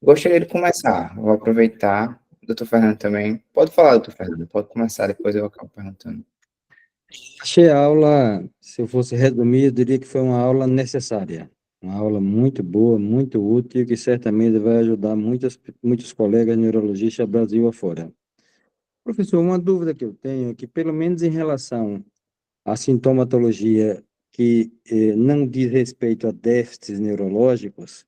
A: Gostaria de começar. Vou aproveitar. Doutor Fernando também. Pode falar, doutor Fernando. Pode começar, depois eu acabo perguntando.
D: Achei a aula, se eu fosse resumir, eu diria que foi uma aula necessária. Uma aula muito boa, muito útil, que certamente vai ajudar muitos colegas neurologistas Brasil afora. Professor, uma dúvida que eu tenho é que, pelo menos em relação à sintomatologia que não diz respeito a déficits neurológicos,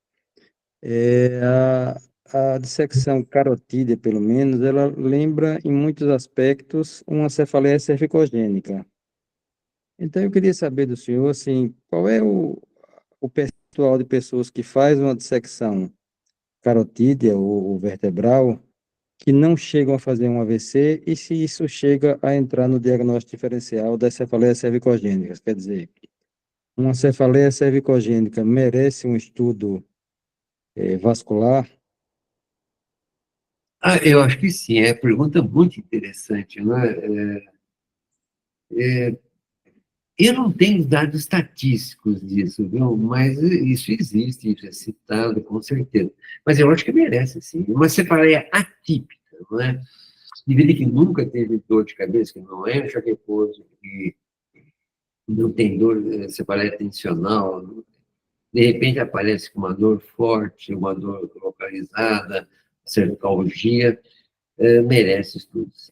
D: a dissecção carotídea, pelo menos, ela lembra, em muitos aspectos, uma cefaleia cervicogênica. Então, eu queria saber do senhor, assim, qual é o percentual de pessoas que faz uma dissecção carotídea ou vertebral que não chegam a fazer um AVC e se isso chega a entrar no diagnóstico diferencial das cefaleias cervicogênicas. Quer dizer, uma cefaleia cervicogênica merece um estudo vascular?
B: Eu acho que sim, é uma pergunta muito interessante, não é? Eu não tenho dados estatísticos disso, viu? Mas isso existe, isso é citado, com certeza. Mas eu acho que merece, sim. Uma cefaleia atípica, não é? Indivíduo que nunca teve dor de cabeça, que não é enxaquecoso, que não tem dor, cefaleia tensional, de repente aparece com uma dor forte, uma dor localizada, cervicalgia, merece estudos.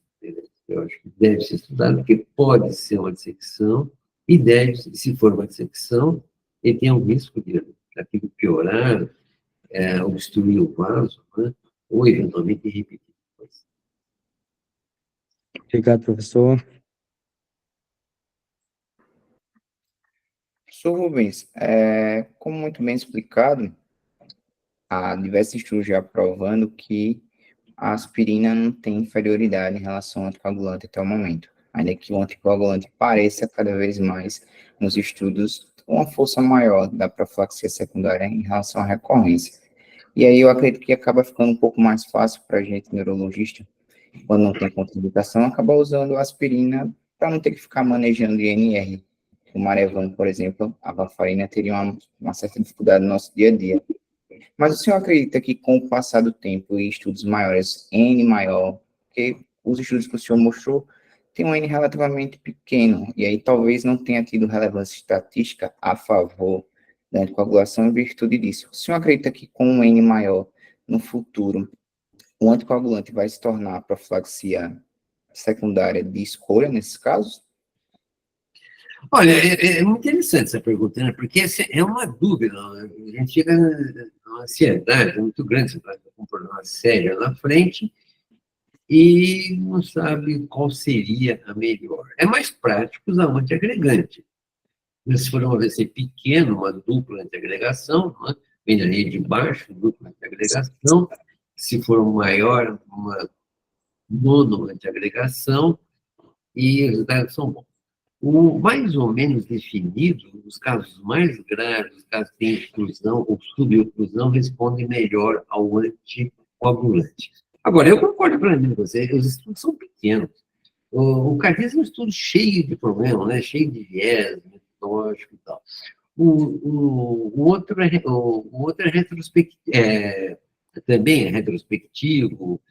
B: Eu acho que deve ser estudado, porque pode ser uma dissecção, e deve, se for uma dissecção, ele tem um risco de aquilo piorar, obstruir o vaso, né? Ou eventualmente repetir depois.
D: Obrigado, professor.
A: Professor Rubens, como muito bem explicado, há diversos estudos já provando que a aspirina não tem inferioridade em relação ao anticoagulante até o momento, ainda que o anticoagulante pareça cada vez mais, nos estudos, uma força maior da profilaxia secundária em relação à recorrência. E aí eu acredito que acaba ficando um pouco mais fácil para a gente, neurologista, quando não tem contraindicação, acaba usando aspirina para não ter que ficar manejando INR. O Marevan, por exemplo, a varfarina teria uma certa dificuldade no nosso dia a dia. Mas o senhor acredita que com o passar do tempo e estudos maiores, N maior, porque os estudos que o senhor mostrou tem um N relativamente pequeno, e aí talvez não tenha tido relevância estatística a favor da anticoagulação em virtude disso. O senhor acredita que com um N maior, no futuro, o anticoagulante vai se tornar a profilaxia secundária de escolha nesses casos?
B: Olha, é muito interessante essa pergunta, né? Porque essa é uma dúvida, né? A gente chega numa ansiedade muito grande, você está com um problema sério na frente e não sabe qual seria a melhor. É mais prático usar um antiagregante. Se for um AVC pequeno, uma dupla antiagregação, né? Vem da linha de baixo, dupla antiagregação. Se for um maior, uma mono antiagregação, e os resultados são bons. O mais ou menos definido, os casos mais graves, os casos que têm exclusão ou suboclusão, respondem melhor ao anticoagulante. Agora, eu concordo plenamente com você, os estudos são pequenos. O CARDES é um estudo cheio de problemas, né? Cheio de viés, metodológico e tal. O outro é também é retrospectivo,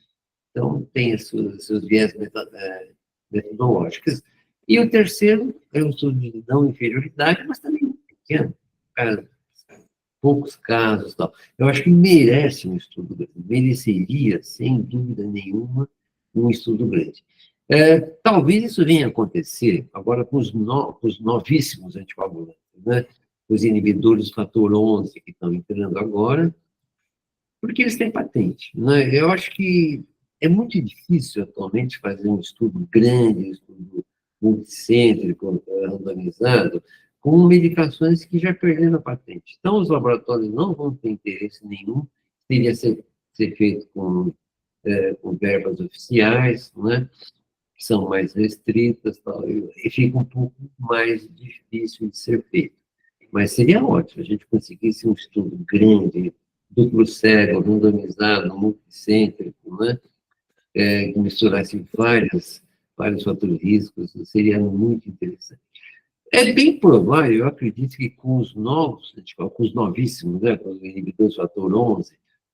B: então tem seus viés metodológicos. E o terceiro é um estudo de não inferioridade, mas também muito pequeno, poucos casos. Tal. Eu acho que merece um estudo grande, mereceria, sem dúvida nenhuma, um estudo grande. Talvez isso venha a acontecer agora com os novíssimos anticoagulantes, né? Os inibidores do fator 11 que estão entrando agora, porque eles têm patente. Né? Eu acho que é muito difícil atualmente fazer um estudo grande, um estudo multicêntrico, randomizado, com medicações que já perderam a patente. Então, os laboratórios não vão ter interesse nenhum, teria ser feito com verbas oficiais, né, que são mais restritas, tal, e fica um pouco mais difícil de ser feito. Mas seria ótimo a gente conseguisse um estudo grande, duplo cego, randomizado, multicêntrico, né, que misturasse vários fatores de riscos, seria muito interessante. É bem provável, eu acredito que com os novos, com os novíssimos, né, com os inibidores do fator 11,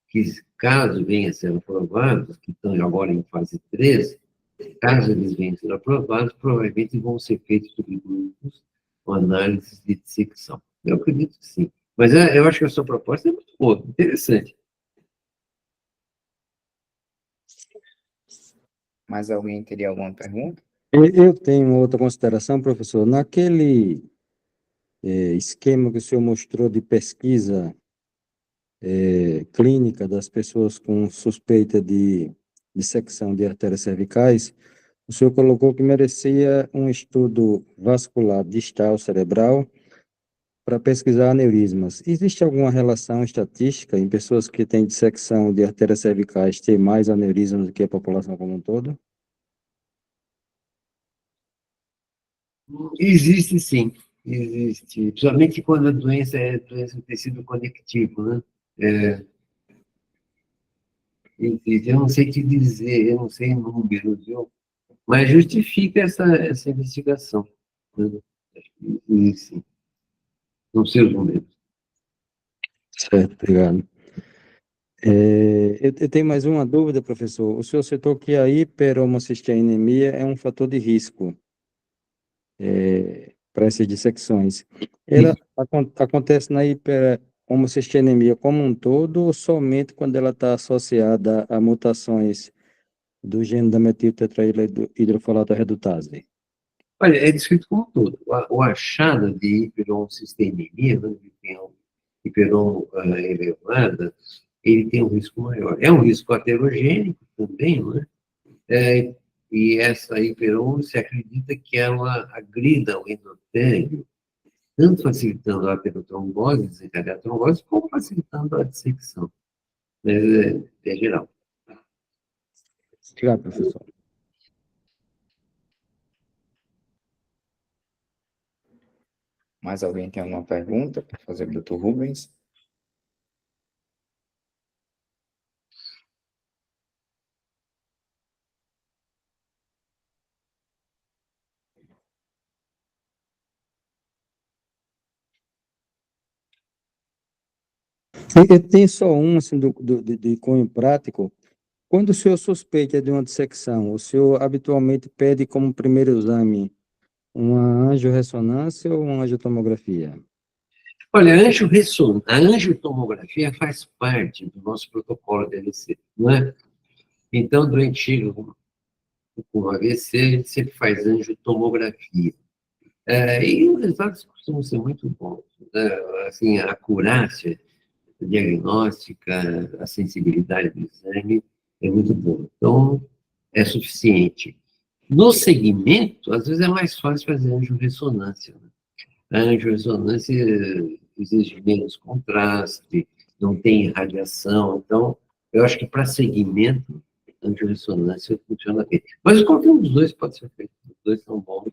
B: que caso venham a ser aprovados, que estão agora em fase 3, caso eles venham a ser aprovados, provavelmente vão ser feitos subgrupos com análises de dissecção. Eu acredito que sim. Mas eu acho que a sua proposta é muito boa, interessante.
A: Mais alguém teria alguma pergunta?
D: Eu tenho outra consideração, professor. Naquele esquema que o senhor mostrou de pesquisa clínica das pessoas com suspeita de dissecção de artérias cervicais, o senhor colocou que merecia um estudo vascular distal cerebral para pesquisar aneurismas. Existe alguma relação estatística em pessoas que têm dissecção de artérias cervicais ter mais aneurismas do que a população como um todo?
B: Existe sim, existe. Principalmente quando a doença é doença do tecido conectivo, né? Existe. Eu não sei te dizer, eu não sei números, viu? Mas justifica essa investigação. Né? Acho que existe sim. Não sei os números.
D: Certo, obrigado. Eu tenho mais uma dúvida, professor. O senhor citou que a hiperhomocisteinemia é um fator de risco para essas dissecções. Ela acontece na hiperhomocisteinemia como um todo ou somente quando ela está associada a mutações do gene da metiltetrahidrofolato redutase?
B: Olha, é descrito como um todo. O achado de hiperhomocisteinemia, né, de ter hiperom elevada, ele tem um risco maior. É um risco aterogênico também, não é? E essa hiperom se acredita que ela agrida o endotélio, tanto facilitando a aterotrombose, desencadear a trombose, como facilitando a dissecção. Mas é geral.
D: Obrigado, professor.
A: Mais alguém tem alguma pergunta para fazer para o Dr. Rubens?
D: Eu tenho só um, assim, de cunho prático. Quando o senhor suspeita de uma dissecção, o senhor habitualmente pede como primeiro exame uma angiorressonância ou uma angiotomografia?
B: Olha, a angiotomografia faz parte do nosso protocolo de AVC, não é? Então, o doente chega com AVC, a gente sempre faz angiotomografia. E os resultados costumam ser muito bons, né? Assim, a acurácia diagnóstica, a sensibilidade do exame é muito boa. Então, é suficiente. No segmento, às vezes é mais fácil fazer angiorressonância, né? A angiorressonância exige menos contraste, não tem radiação, então, eu acho que para segmento, a angiorressonância funciona bem. Mas qualquer um dos dois pode ser feito, os dois são bons.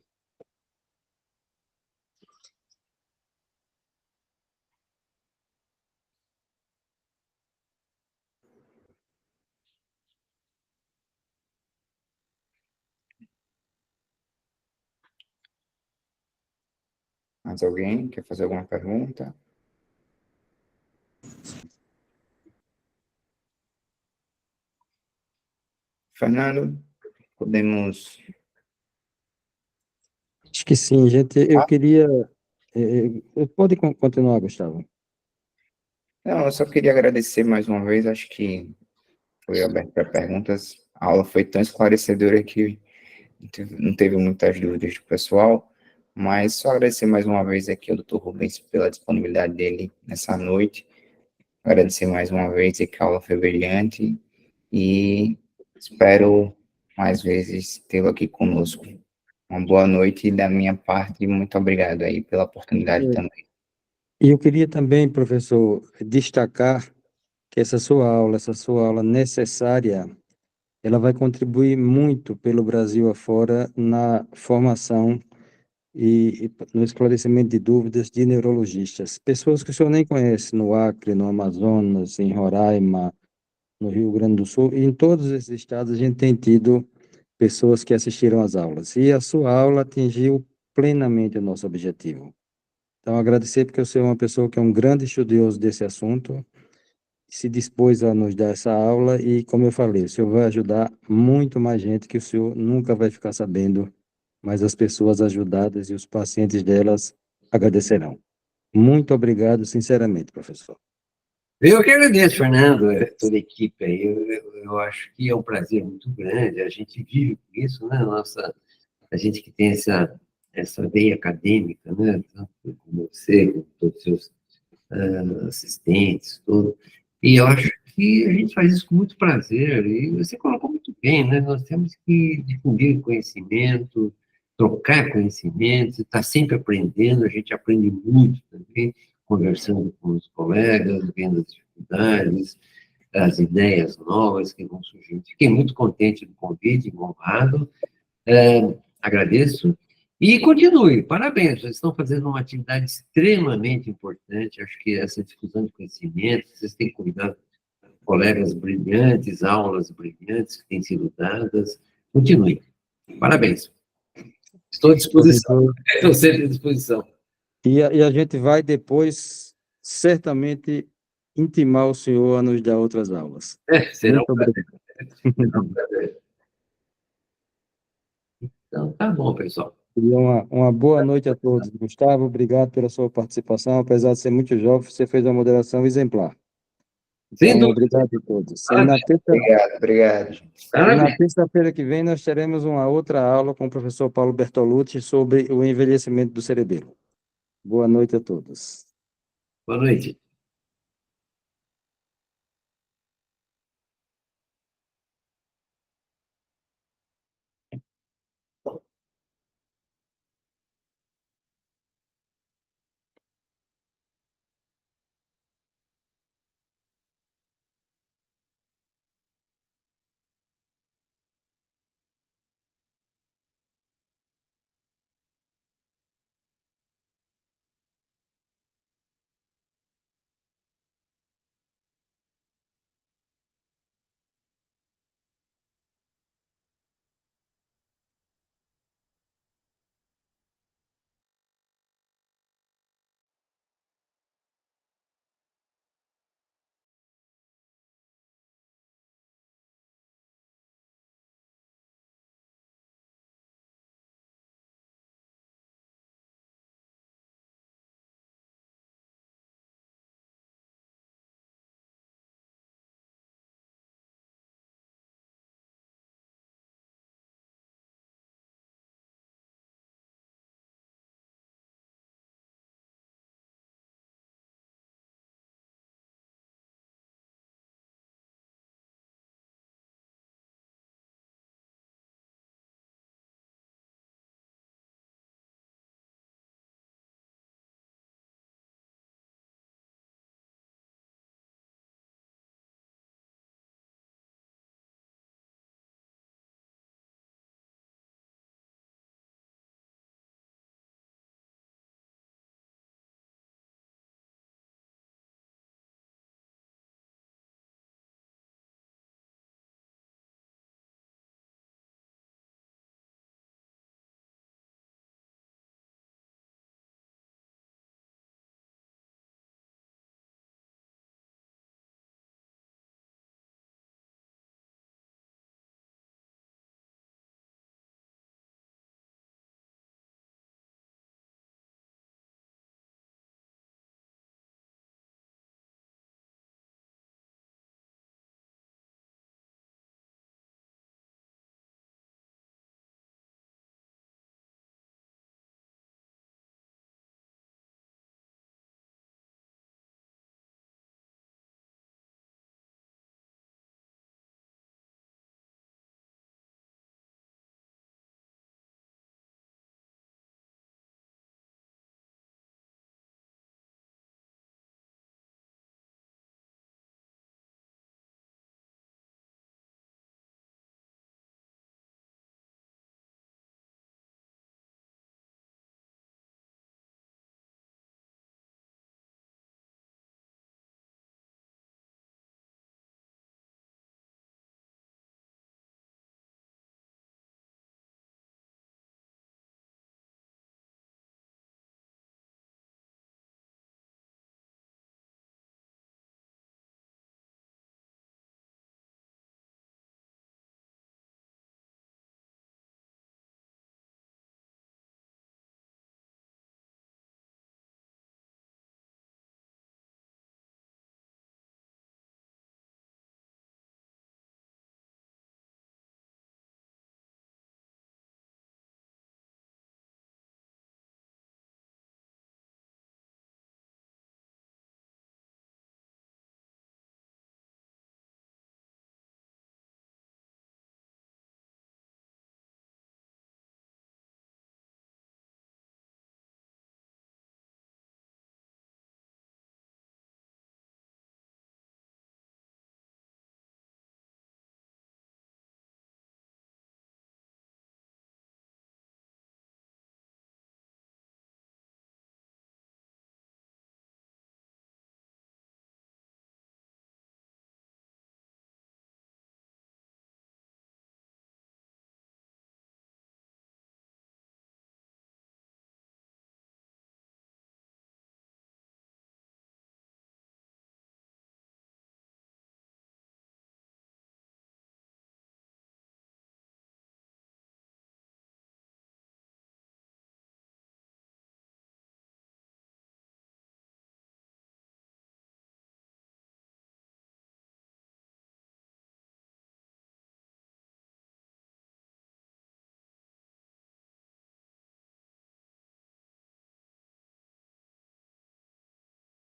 A: Mais alguém quer fazer alguma pergunta? Fernando, podemos...
D: Acho que sim, gente. Eu queria. Pode continuar, Gustavo.
A: Não, eu só queria agradecer mais uma vez, acho que foi aberto para perguntas. A aula foi tão esclarecedora que não teve muitas dúvidas do pessoal, mas só agradecer mais uma vez aqui ao Dr. Rubens pela disponibilidade dele nessa noite. Agradecer mais uma vez que a aula foi brilhante e espero mais vezes tê-lo aqui conosco. Uma boa noite da minha parte e muito obrigado aí pela oportunidade também.
D: E eu queria também, professor, destacar que essa sua aula necessária, ela vai contribuir muito pelo Brasil afora na formação e no esclarecimento de dúvidas de neurologistas. Pessoas que o senhor nem conhece no Acre, no Amazonas, em Roraima, no Rio Grande do Sul, e em todos esses estados a gente tem tido pessoas que assistiram às aulas. E a sua aula atingiu plenamente o nosso objetivo. Então, agradecer porque o senhor é uma pessoa que é um grande estudioso desse assunto, se dispôs a nos dar essa aula e, como eu falei, o senhor vai ajudar muito mais gente que o senhor nunca vai ficar sabendo, mas as pessoas ajudadas e os pacientes delas agradecerão. Muito obrigado, sinceramente, professor.
B: Eu que agradeço, Fernando, toda a equipe aí. Eu acho que é um prazer muito grande. A gente vive com isso, né? A gente que tem essa veia acadêmica, né? Tanto como você, como todos os seus assistentes, tudo. E eu acho que a gente faz isso com muito prazer. E você colocou muito bem, né? Nós temos que difundir conhecimento, trocar conhecimento, estar sempre aprendendo. A gente aprende muito também, conversando com os colegas, vendo as dificuldades, as ideias novas que vão surgindo. Fiquei muito contente do convite, honrado. Agradeço. E continue, parabéns, vocês estão fazendo uma atividade extremamente importante, acho que essa difusão de conhecimento, vocês têm convidado colegas brilhantes, aulas brilhantes que têm sido dadas, continue. Parabéns. Estou à disposição, estou sempre à disposição.
D: E a gente vai depois, certamente, intimar o senhor a nos dar outras aulas.
B: Será
D: Muito obrigado.
B: um prazer. Então, tá bom, pessoal.
D: E uma boa noite a todos. Gustavo, obrigado pela sua participação. Apesar de ser muito jovem, você fez uma moderação exemplar.
B: Sem
D: Então,
B: dúvida.
D: obrigado a todos.
A: Obrigado.
D: E na terça-feira que vem nós teremos uma outra aula com o professor Paulo Bertolucci sobre o envelhecimento do cerebelo. Boa noite a todos.
B: Boa noite.